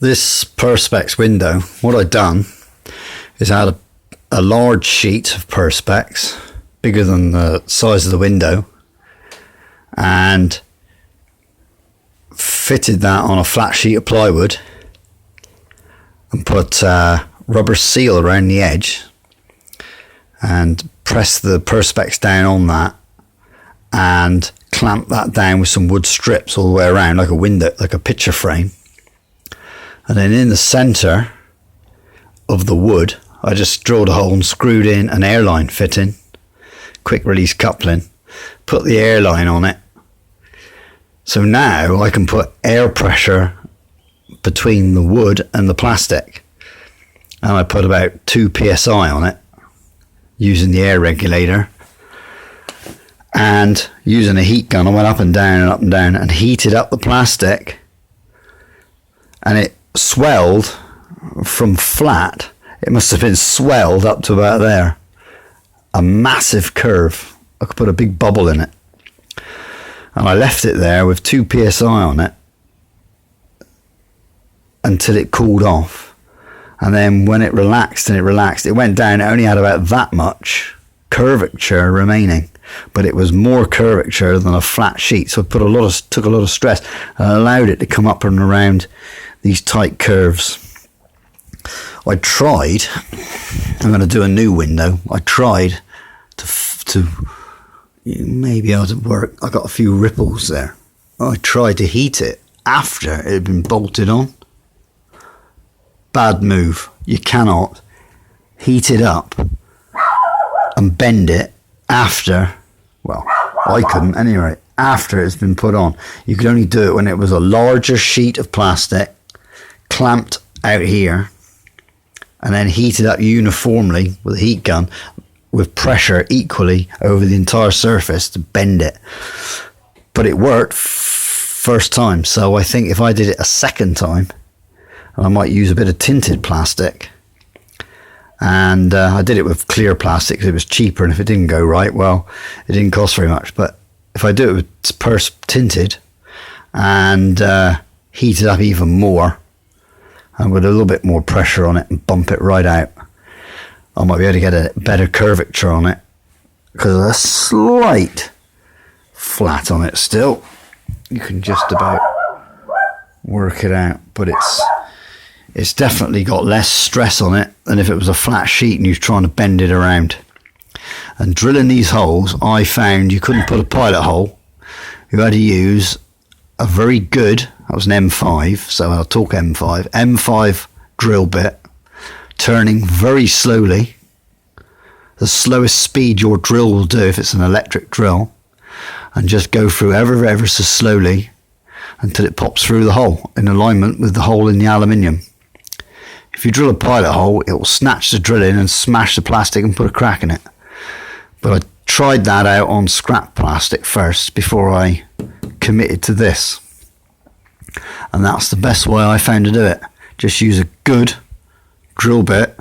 This Perspex window, what I'd done is I had a large sheet of Perspex, bigger than the size of the window, and fitted that on a flat sheet of plywood and put a rubber seal around the edge and pressed the Perspex down on that and clamped that down with some wood strips all the way around, like a window, like a picture frame. And then in the center of the wood, I just drilled a hole and screwed in an airline fitting, quick release coupling, put the airline on it. So now I can put air pressure between the wood and the plastic. And I put about 2 psi on it using the air regulator. And using a heat gun, I went up and down and heated up the plastic. And it swelled from flat. It must have been swelled up to about there. A massive curve. I could put a big bubble in it. And I left it there with 2 psi on it until it cooled off. And then when it relaxed, it went down. It only had about that much curvature remaining, but it was more curvature than a flat sheet. So it took a lot of stress and allowed it to come up and around these tight curves. I tried, I'm going to do a new window. I tried to maybe able to work. I got a few ripples there. I tried to heat it after it had been bolted on. Bad move. You cannot heat it up and bend it after, well, I couldn't anyway, after it's been put on. You could only do it when it was a larger sheet of plastic clamped out here and then heated up uniformly with a heat gun with pressure equally over the entire surface to bend it. But it worked first time, so I think if I did it a second time, I might use a bit of tinted plastic, and I did it with clear plastic because it was cheaper, and if it didn't go right, well, it didn't cost very much. But if I do it with tinted and heat it up even more and with a little bit more pressure on it and bump it right out, I might be able to get a better curvature on it, because there's a slight flat on it still. You can just about work it out, but it's definitely got less stress on it than if it was a flat sheet and you're trying to bend it around. And drilling these holes, I found you couldn't put a pilot hole. You had to use a very good, that was an M5, so I'll talk M5 drill bit, turning very slowly, the slowest speed your drill will do if it's an electric drill, and just go through ever so slowly until it pops through the hole in alignment with the hole in the aluminium. If you drill a pilot hole, it will snatch the drill in and smash the plastic and put a crack in it. But I tried that out on scrap plastic first before I committed to this. And that's the best way I found to do it. Just use a good drill bit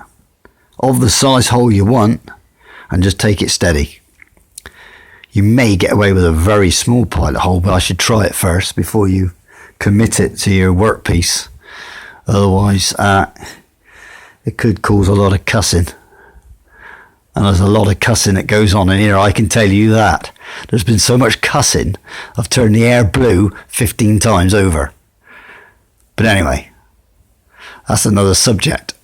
of the size hole you want and just take it steady. You may get away with a very small pilot hole, but I should try it first before you commit it to your workpiece. Otherwise, it could cause a lot of cussing. And there's a lot of cussing that goes on in here, I can tell you that. There's been so much cussing, I've turned the air blue 15 times over. But anyway, that's another subject.